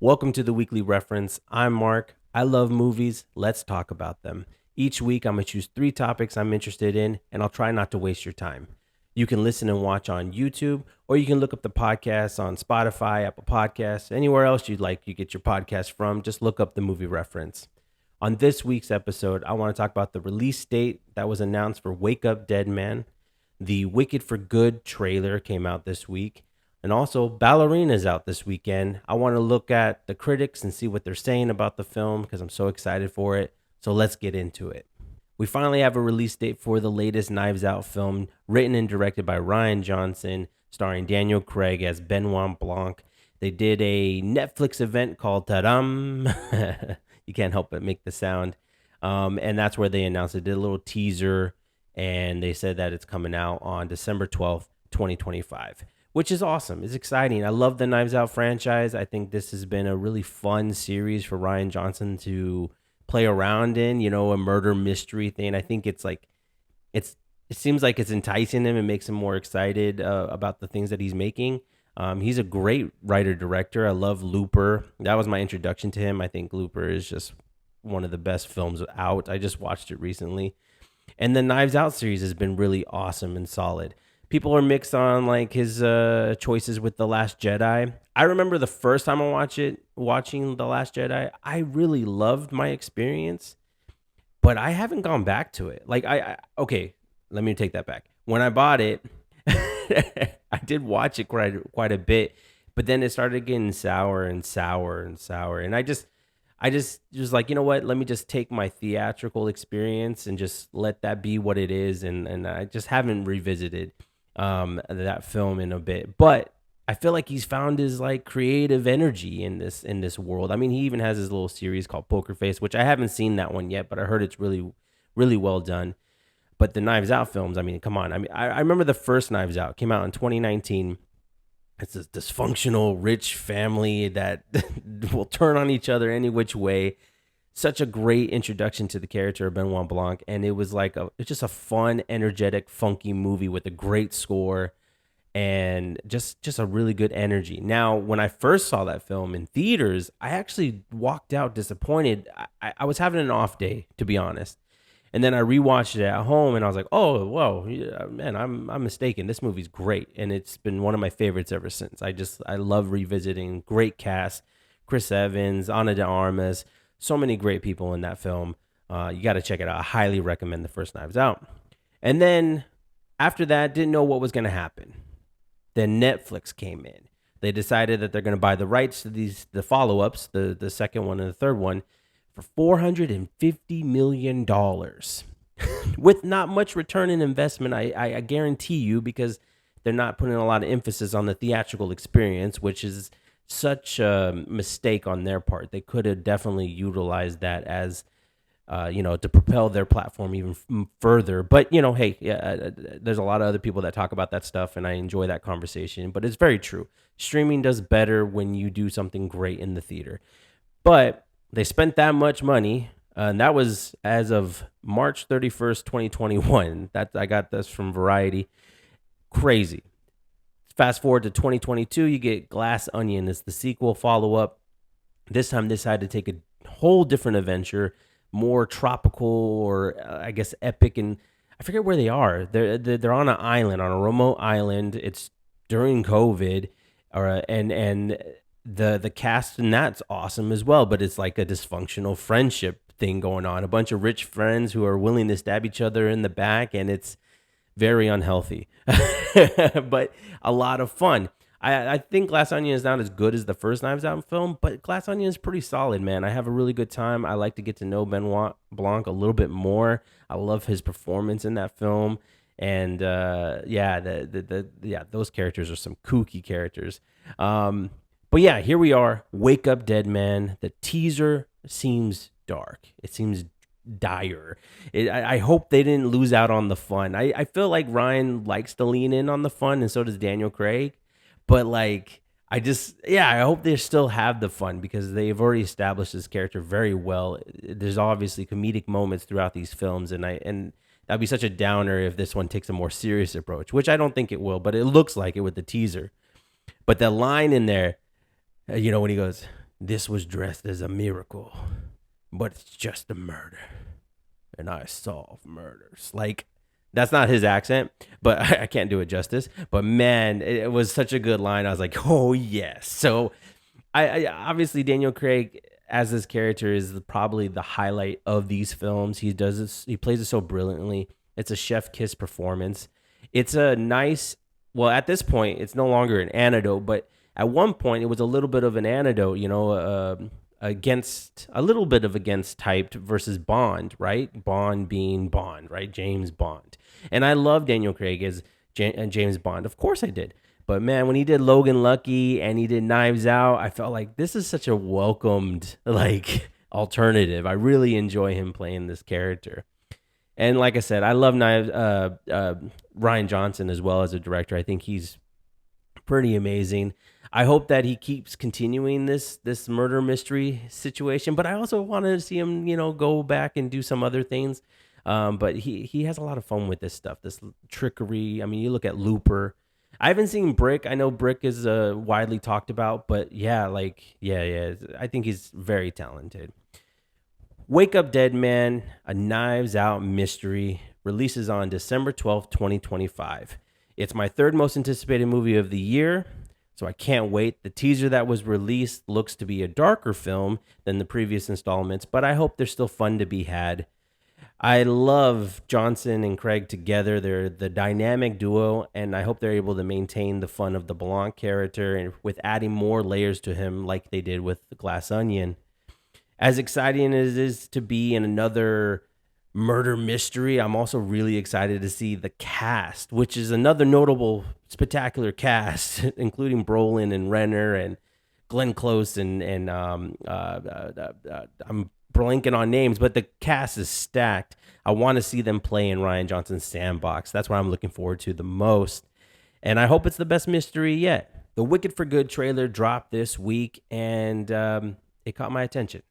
Welcome to the Weekly Reference. I'm Mark. I love movies. Let's talk about them. Each week, I'm going to choose three topics I'm interested in, and I'll try not to waste your time. You can listen and watch on YouTube, or you can look up the podcast on Spotify, Apple Podcasts, anywhere else you'd like you get your podcast from. Just look up the movie reference. On this week's episode, I want to talk about the release date that was announced for Wake Up Dead Man. The Wicked for Good trailer came out this week. And also, Ballerina's out this weekend. I want to look at the critics and see what they're saying about the film because I'm so excited for it. So let's get into it. We finally have a release date for the latest Knives Out film, written and directed by Rian Johnson, starring Daniel Craig as Benoit Blanc. They did a Netflix event called Tadam. You can't help but make the sound. And that's where they announced it. Did a little teaser, and they said that it's coming out on December 12th, 2025. Which is awesome. It's exciting. I love the Knives Out franchise. I think this has been a really fun series for Rian Johnson to play around in, a murder mystery thing. I think it seems like it's enticing him and makes him more excited about the things that he's making. He's a great writer director. I love Looper. That was my introduction to him. I think Looper is just one of the best films out. I just watched it recently. And the Knives Out series has been really awesome and solid. People are mixed on like his choices with The Last Jedi. I remember the first time I watching The Last Jedi, I really loved my experience, but I haven't gone back to it. Okay, let me take that back. When I bought it, I did watch it quite a bit, but then it started getting sour and sour and sour, and I just was like, you know what? Let me just take my theatrical experience and just let that be what it is, and I just haven't revisited that film in a bit. But I feel like he's found his like creative energy in this world. I mean, he even has his little series called Poker Face, which I haven't seen that one yet, but I heard it's really, really well done. But the Knives Out films, I mean, come on. I mean, I remember the first Knives Out came out in 2019. It's this dysfunctional rich family that will turn on each other any which way. Such a great introduction to the character of Benoit Blanc, and it was like it's just a fun, energetic, funky movie with a great score and just a really good energy. Now, when I first saw that film in theaters, I actually walked out disappointed. I was having an off day, to be honest. And then I rewatched it at home, and I was like, "Oh, whoa, yeah, man, I'm mistaken. This movie's great, and it's been one of my favorites ever since. I love revisiting. Great cast, Chris Evans, Ana de Armas, so many great people in that film. You got to check it out. I highly recommend the first Knives Out. And then after that, didn't know what was going to happen. Then Netflix came in. They decided that they're going to buy the rights to the follow-ups, the second one and the third one, for $450 million with not much return in investment. I guarantee you, because they're not putting a lot of emphasis on the theatrical experience, which is such a mistake on their part. They could have definitely utilized that as to propel their platform even further. But, hey, there's a lot of other people that talk about that stuff, and I enjoy that conversation. But it's very true. Streaming does better when you do something great in the theater. But they spent that much money, and that was as of March 31st, 2021. I got this from Variety. Crazy. Fast forward to 2022, you get Glass Onion. It's the sequel follow-up. This time they decided to take a whole different adventure, more tropical, or I guess epic, and I forget where they are. They're on an island, on a remote island. It's during COVID, and the cast, and that's awesome as well. But it's like a dysfunctional friendship thing going on. A bunch of rich friends who are willing to stab each other in the back, and it's very unhealthy, but a lot of fun. I think Glass Onion is not as good as the first Knives Out film, but Glass Onion is pretty solid, man. I have a really good time. I like to get to know Benoit Blanc a little bit more. I love his performance in that film, and those characters are some kooky characters. But yeah, here we are. Wake Up Dead Man. The teaser seems dark. It seems dire. I hope they didn't lose out on the fun. I feel like Ryan likes to lean in on the fun, and so does Daniel Craig. But like, I hope they still have the fun, because they've already established this character very well. There's obviously comedic moments throughout these films, and that'd be such a downer if this one takes a more serious approach, which I don't think it will, but it looks like it with the teaser. But the line in there, when he goes, This was dressed as a miracle, but it's just a murder. And I solve murders. Like, that's not his accent, but I can't do it justice. But man, it was such a good line. I was like, oh, yes. So I obviously Daniel Craig as this character is probably the highlight of these films. He does this, he plays it so brilliantly. It's a chef kiss performance. It's a nice, well, at this point, it's no longer an antidote, but at one point, it was a little bit of an antidote, against a little bit of against typed versus Bond, right? Bond being Bond, right? James Bond. And I love Daniel Craig as James Bond. Of course I did. But man, when he did Logan Lucky and he did Knives Out, I felt like this is such a welcomed like alternative. I really enjoy him playing this character. And like I said, I love Ryan Johnson as well as a director. I think he's pretty amazing. I hope that he keeps continuing this murder mystery situation, but I also want to see him, go back and do some other things. But he has a lot of fun with this stuff, this trickery. I mean, you look at Looper. I haven't seen Brick. I know Brick is widely talked about, but yeah, yeah. I think he's very talented. Wake Up Dead Man, a Knives Out mystery, releases on December 12th, 2025. It's my third most anticipated movie of the year, so I can't wait. The teaser that was released looks to be a darker film than the previous installments, but I hope there's still fun to be had. I love Johnson and Craig together. They're the dynamic duo, and I hope they're able to maintain the fun of the Blanc character and with adding more layers to him like they did with the Glass Onion. As exciting as it is to be in another murder mystery, I'm also really excited to see the cast, which is another notable, spectacular cast, including Brolin and Renner and Glenn Close and I'm blanking on names, but the cast is stacked. I want to see them play in Ryan Johnson's sandbox. That's what I'm looking forward to the most. And I hope it's the best mystery yet. The Wicked for Good trailer dropped this week, and it caught my attention.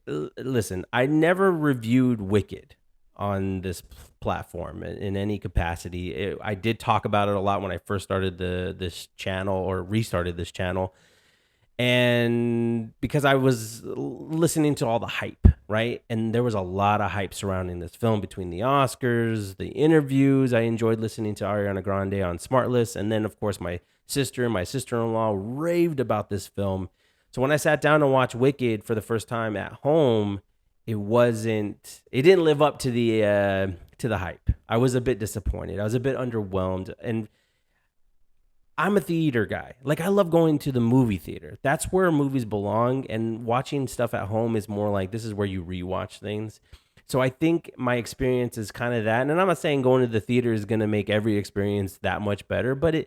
Listen, I never reviewed Wicked on this platform in any capacity. I did talk about it a lot when I first started this channel or restarted this channel. And because I was listening to all the hype, right? And there was a lot of hype surrounding this film between the Oscars, the interviews. I enjoyed listening to Ariana Grande on Smartlist. And then, of course, my sister and my sister-in-law raved about this film. So when I sat down to watch Wicked for the first time at home, it didn't live up to the hype. I was a bit disappointed. I was a bit underwhelmed. And I'm a theater guy. Like, I love going to the movie theater. That's where movies belong. And watching stuff at home is more like this is where you rewatch things. So I think my experience is kind of that. And I'm not saying going to the theater is going to make every experience that much better, but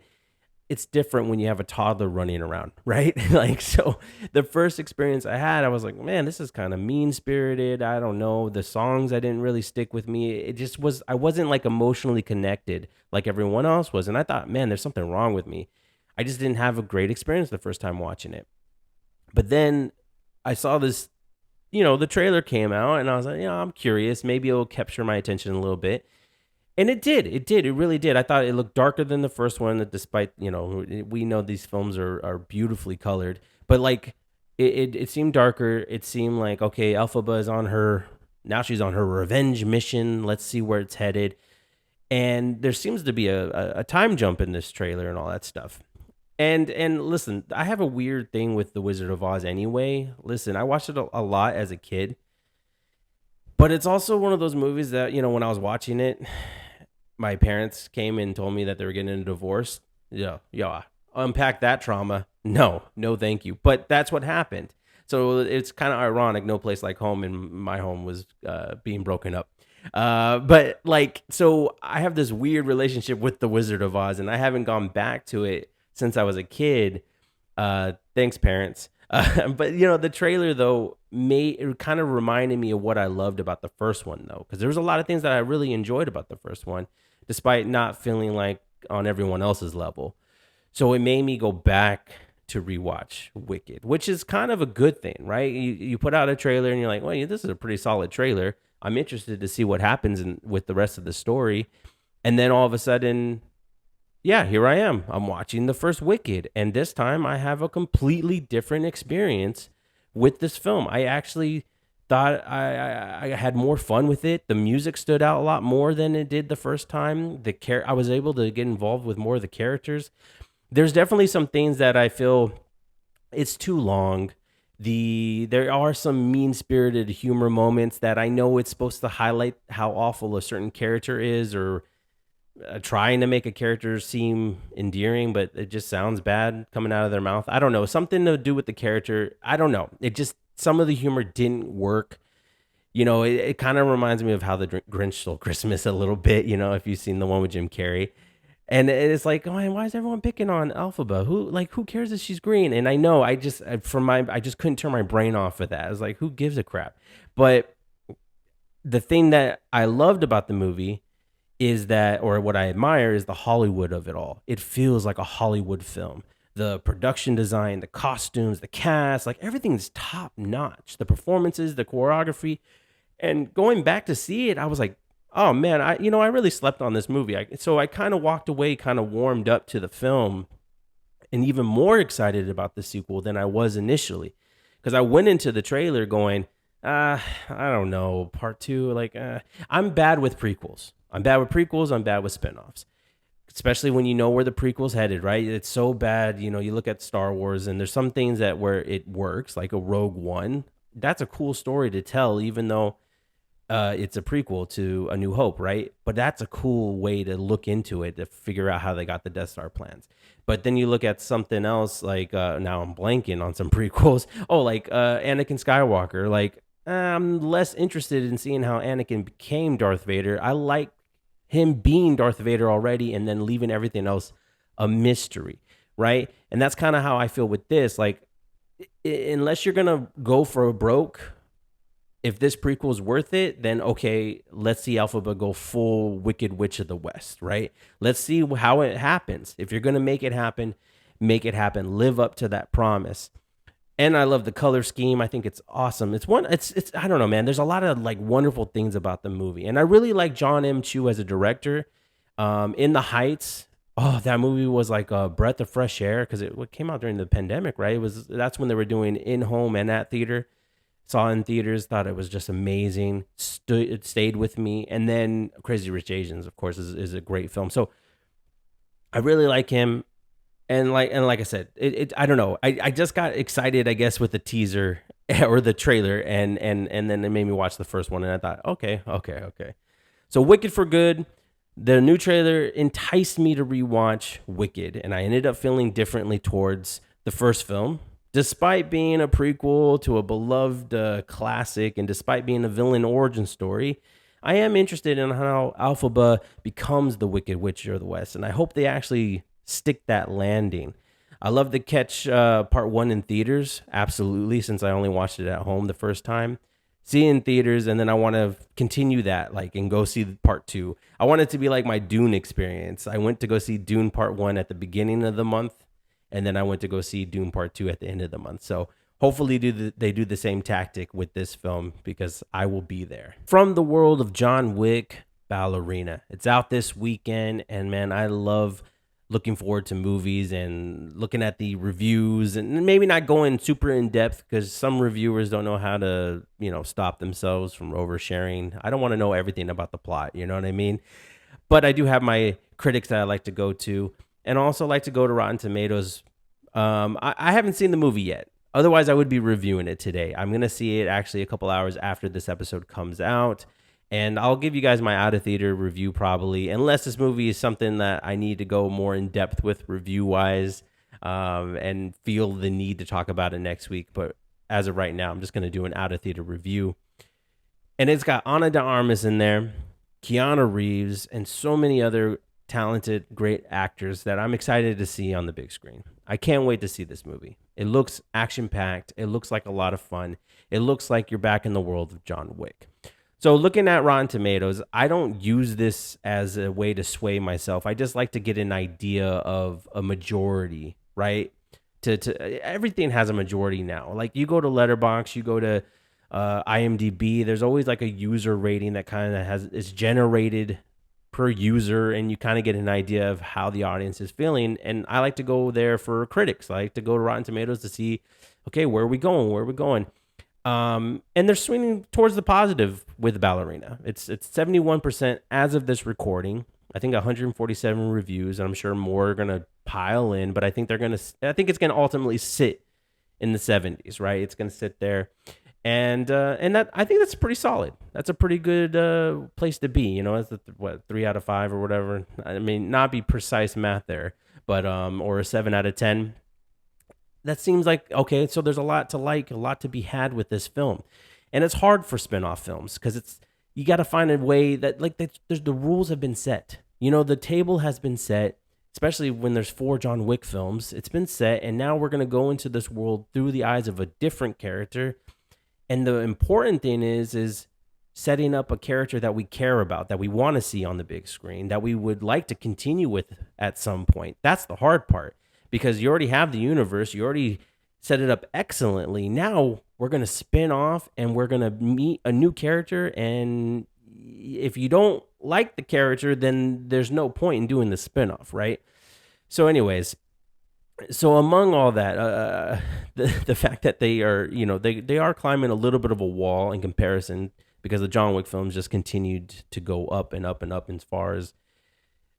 it's different when you have a toddler running around, right? Like, so the first experience I had, I was like, man, this is kind of mean spirited. I don't know. The songs, I didn't really stick with me. It just was, I wasn't like emotionally connected like everyone else was. And I thought, man, there's something wrong with me. I just didn't have a great experience the first time watching it. But then I saw this, the trailer came out and I was like, I'm curious. Maybe it'll capture my attention a little bit. And it did. It really did. I thought it looked darker than the first one, despite, we know these films are beautifully colored. But, like, it seemed darker. It seemed like, okay, Elphaba is now she's on her revenge mission. Let's see where it's headed. And there seems to be a time jump in this trailer and all that stuff. And listen, I have a weird thing with The Wizard of Oz anyway. Listen, I watched it a lot as a kid. But it's also one of those movies that, when I was watching it, my parents came and told me that they were getting a divorce. Yeah, unpack that trauma. No, thank you. But that's what happened. So it's kind of ironic. No Place Like Home, and my home was being broken up. But like, so I have this weird relationship with The Wizard of Oz, and I haven't gone back to it since I was a kid. Thanks, parents. But the trailer though it kind of reminded me of what I loved about the first one though, because there was a lot of things that I really enjoyed about the first one, despite not feeling like on everyone else's level. So it made me go back to rewatch Wicked, which is kind of a good thing, right? You put out a trailer and you're like, well, this is a pretty solid trailer. I'm interested to see what happens with the rest of the story, and then all of a sudden, yeah, here I am. I'm watching the first Wicked, and this time I have a completely different experience with this film. I actually thought I had more fun with it. The music stood out a lot more than it did the first time. I was able to get involved with more of the characters. There's definitely some things that I feel it's too long. There are some mean spirited humor moments that I know it's supposed to highlight how awful a certain character is, or trying to make a character seem endearing, but it just sounds bad coming out of their mouth. I don't know, something to do with the character. I don't know. It just some of the humor didn't work. It kind of reminds me of how the Grinch stole Christmas a little bit. If you've seen the one with Jim Carrey. And it's like, oh man, why is everyone picking on Alphaba? Who cares if she's green? And I know I just couldn't turn my brain off of that. I was like, who gives a crap? But the thing that I loved about the movie is that, or what I admire, is the Hollywood of it all. It feels like a Hollywood film. The production design, the costumes, the cast, like everything's top notch. The performances, the choreography. And going back to see it, I was like, oh man, I really slept on this movie. So I kind of walked away, kind of warmed up to the film, and even more excited about the sequel than I was initially, because I went into the trailer going, I don't know, part two. Like, I'm bad with prequels. I'm bad with prequels. I'm bad with spinoffs, especially when you know where the prequel's headed, right? It's so bad. You look at Star Wars, and there's some things that where it works, like a Rogue One. That's a cool story to tell, even though it's a prequel to A New Hope, right? But that's a cool way to look into it, to figure out how they got the Death Star plans. But then you look at something else, like now I'm blanking on some prequels. Oh, like Anakin Skywalker. Like, I'm less interested in seeing how Anakin became Darth Vader. I like him being Darth Vader already, and then leaving everything else a mystery, right? And that's kind of how I feel with this. Like, unless you're gonna go for a broke, if this prequel is worth it, then okay, let's see Alphaba go full Wicked Witch of the West, right? Let's see how it happens. If you're gonna make it happen, make it happen. Live up to that promise. And I love the color scheme. I think it's awesome. It's I don't know, man. There's a lot of like wonderful things about the movie, and I really like John M. Chu as a director. In the Heights, oh, that movie was like a breath of fresh air because it came out during the pandemic, right? That's when they were doing in home and at theater. Saw it in theaters, thought it was just amazing. It stayed with me, and then Crazy Rich Asians, of course, is a great film. So I really like him. And like I said, I don't know. I just got excited, I guess, with the teaser or the trailer, and then it made me watch the first one, and I thought, okay. So Wicked for Good. The new trailer enticed me to rewatch Wicked, and I ended up feeling differently towards the first film, despite being a prequel to a beloved classic, and despite being a villain origin story. I am interested in how Alphaba becomes the Wicked Witch of the West, and I hope they actually stick that landing. I love to catch part one in theaters, absolutely, since I only watched it at home the first time. See it in theaters, and then I want to continue that, like, and go see part two. I want it to be like my Dune experience. I went to go see Dune part one at the beginning of the month, and then I went to go see Dune part two at the end of the month. So hopefully they do the same tactic with this film, because I will be there. From the world of John Wick, Ballerina. It's out this weekend, and man, I love looking forward to movies and looking at the reviews, and maybe not going super in depth because some reviewers don't know how to, stop themselves from oversharing. I don't want to know everything about the plot, you know what I mean? But I do have my critics that I like to go to, and also like to go to Rotten Tomatoes. I haven't seen the movie yet. Otherwise, I would be reviewing it today. I'm going to see it actually a couple hours after this episode comes out. And I'll give you guys my out of theater review probably, unless this movie is something that I need to go more in depth with review wise, and feel the need to talk about it next week. But as of right now, I'm just going to do an out of theater review. And it's got Ana de Armas in there, Keanu Reeves, and so many other talented, great actors that I'm excited to see on the big screen. I can't wait to see this movie. It looks action packed. It looks like a lot of fun. It looks like you're back in the world of John Wick. So looking at Rotten Tomatoes, I don't use this as a way to sway myself. I just like to get an idea of a majority, right? To everything has a majority now. Like you go to Letterboxd, you go to IMDb. There's always like a user rating that kind of is generated per user, and you kind of get an idea of how the audience is feeling. And I like to go there for critics. I like to go to Rotten Tomatoes to see, okay, where are we going? Where are we going? And they're swinging towards the positive with Ballerina. It's 71% as of this recording. I think 147 reviews, and I'm sure more are gonna pile in. But I think I think it's gonna ultimately sit in the 70s, right? It's gonna sit there, and that I think that's pretty solid. That's a pretty good place to be. You know, it's what 3 out of 5 or whatever. I mean, not be precise math there, but or a 7 out of 10. That seems like okay. So there's a lot to like, a lot to be had with this film, and it's hard for spin-off films because it's you got to find a way that like there's the rules have been set. You know, the table has been set, especially when there's 4 John Wick films. It's been set, and now we're gonna go into this world through the eyes of a different character. And the important thing is setting up a character that we care about, that we want to see on the big screen, that we would like to continue with at some point. That's the hard part because you already have the universe, you already set it up excellently. Now we're going to spin off and we're going to meet a new character, and if you don't like the character, then there's no point in doing the spin-off, right? So anyways, so among all that, the fact that they are, you know, they are climbing a little bit of a wall in comparison because the John Wick films just continued to go up and up and up as far as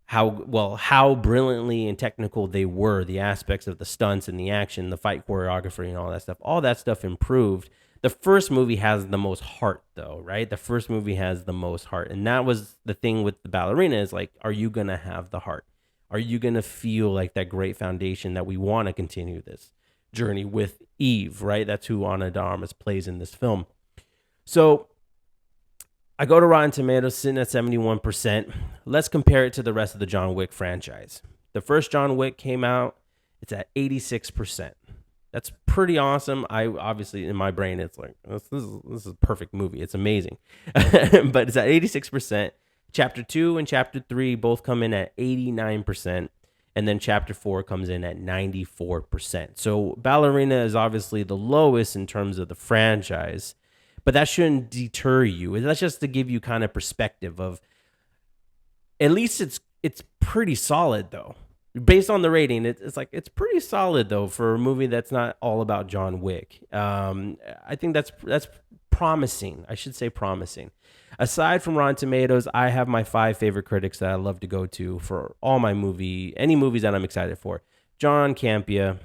how brilliantly and technical they were, the aspects of the stunts and the action, the fight choreography and all that stuff improved. The first movie has the most heart though, right? The first movie has the most heart. And that was the thing with the Ballerina is like, are you going to have the heart? Are you going to feel like that great foundation that we want to continue this journey with Eve, right? That's who Ana de Armas plays in this film. So I go to Rotten Tomatoes sitting at 71%. Let's compare it to the rest of the John Wick franchise. The first John Wick came out, it's at 86%. That's pretty awesome. I obviously, in my brain, it's like, this is a perfect movie. It's amazing. But it's at 86%. Chapter 2 and Chapter 3 both come in at 89%. And then Chapter 4 comes in at 94%. So Ballerina is obviously the lowest in terms of the franchise. But that shouldn't deter you. That's just to give you kind of perspective of, at least it's pretty solid though. Based on the rating, it's like it's pretty solid though for a movie that's not all about John Wick. I think that's promising. I should say promising. Aside from Rotten Tomatoes, I have my 5 favorite critics that I love to go to for all my any movies that I'm excited for. John Campea,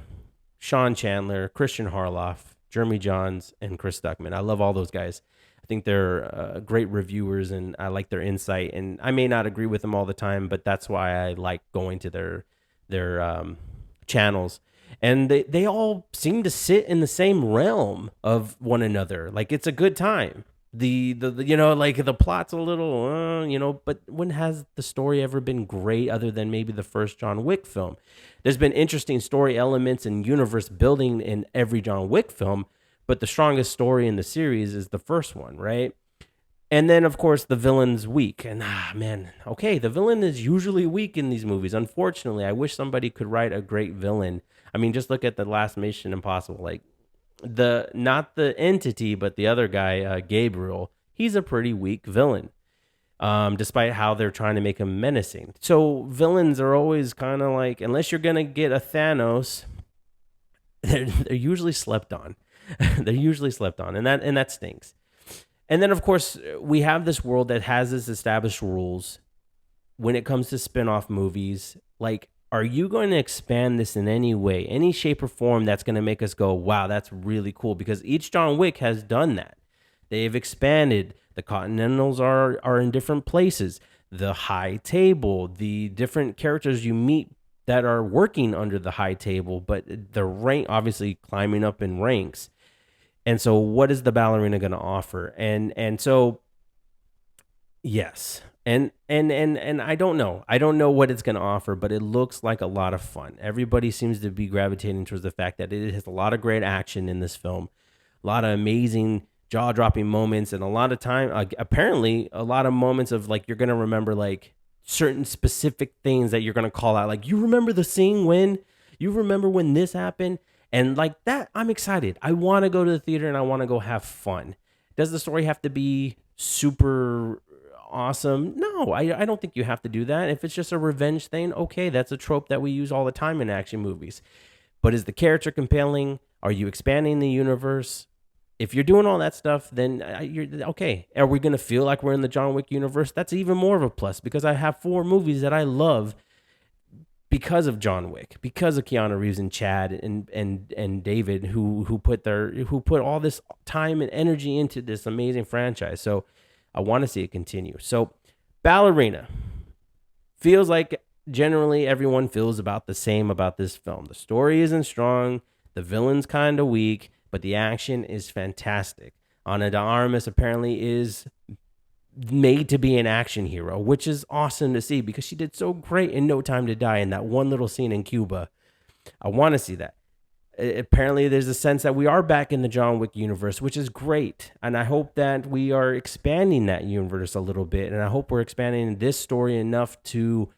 Sean Chandler, Christian Harloff, Jeremy Johns, and Chris Stuckman. I love all those guys. I think they're great reviewers, and I like their insight. And I may not agree with them all the time, but that's why I like going to their channels. And they all seem to sit in the same realm of one another. Like it's a good time. The you know, like the plot's a little you know, but when has the story ever been great other than maybe the first John Wick film? There's been interesting story elements and universe building in every John Wick film, but the strongest story in the series is the first one, right? And then of course the villain's weak. And man, okay, the villain is usually weak in these movies. Unfortunately, I wish somebody could write a great villain. I mean, just look at the last Mission Impossible, like not the entity, but the other guy, Gabriel. He's a pretty weak villain, despite how they're trying to make him menacing. So villains are always kind of like, unless you're gonna get a Thanos, they're usually slept on. They're usually slept on, and that stinks. And then of course we have this world that has its established rules when it comes to spin-off movies. Like, are you going to expand this in any way, any shape or form that's going to make us go, wow, that's really cool? Because each John Wick has done that. They've expanded. The Continentals are in different places. The High Table, the different characters you meet that are working under the High Table, but the rank, obviously climbing up in ranks. And so what is the Ballerina going to offer? And so, yes. And I don't know. I don't know what it's going to offer, but it looks like a lot of fun. Everybody seems to be gravitating towards the fact that it has a lot of great action in this film, a lot of amazing jaw-dropping moments, and a lot of time, apparently a lot of moments of like, you're going to remember like certain specific things that you're going to call out. Like, you remember the scene when? You remember when this happened? And like that, I'm excited. I want to go to the theater and I want to go have fun. Does the story have to be super awesome. No, I don't think you have to do that. If it's just a revenge thing, okay, that's a trope that we use all the time in action movies. But is the character compelling? Are you expanding the universe? If you're doing all that stuff, then you're okay. Are we going to feel like we're in the John Wick universe? That's even more of a plus because I have 4 movies that I love because of John Wick, because of Keanu Reeves and Chad and David who put all this time and energy into this amazing franchise. So I want to see it continue. So Ballerina feels like generally everyone feels about the same about this film. The story isn't strong, the villain's kind of weak, but the action is fantastic. Ana de Armas apparently is made to be an action hero, which is awesome to see because she did so great in No Time to Die in that one little scene in Cuba. I want to see that. Apparently, there's a sense that we are back in the John Wick universe, which is great. And I hope that we are expanding that universe a little bit. And I hope we're expanding this story enough to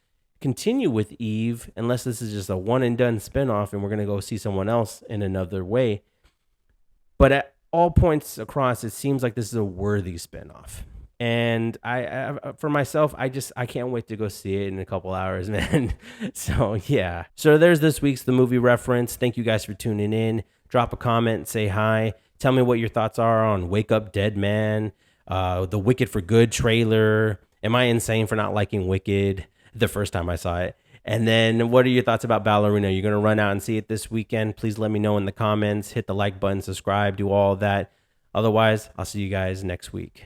continue with Eve, unless this is just a one and done spinoff and we're going to go see someone else in another way. But at all points across, it seems like this is a worthy spinoff. And I for myself, I can't wait to go see it in a couple hours, man. So yeah. So there's this week's The Movie Reference. Thank you guys for tuning in. Drop a comment, say hi. Tell me what your thoughts are on Wake Up Dead Man, the Wicked for Good trailer. Am I insane for not liking Wicked the first time I saw it? And then what are your thoughts about Ballerina? You're going to run out and see it this weekend? Please let me know in the comments. Hit the like button, subscribe, do all that. Otherwise, I'll see you guys next week.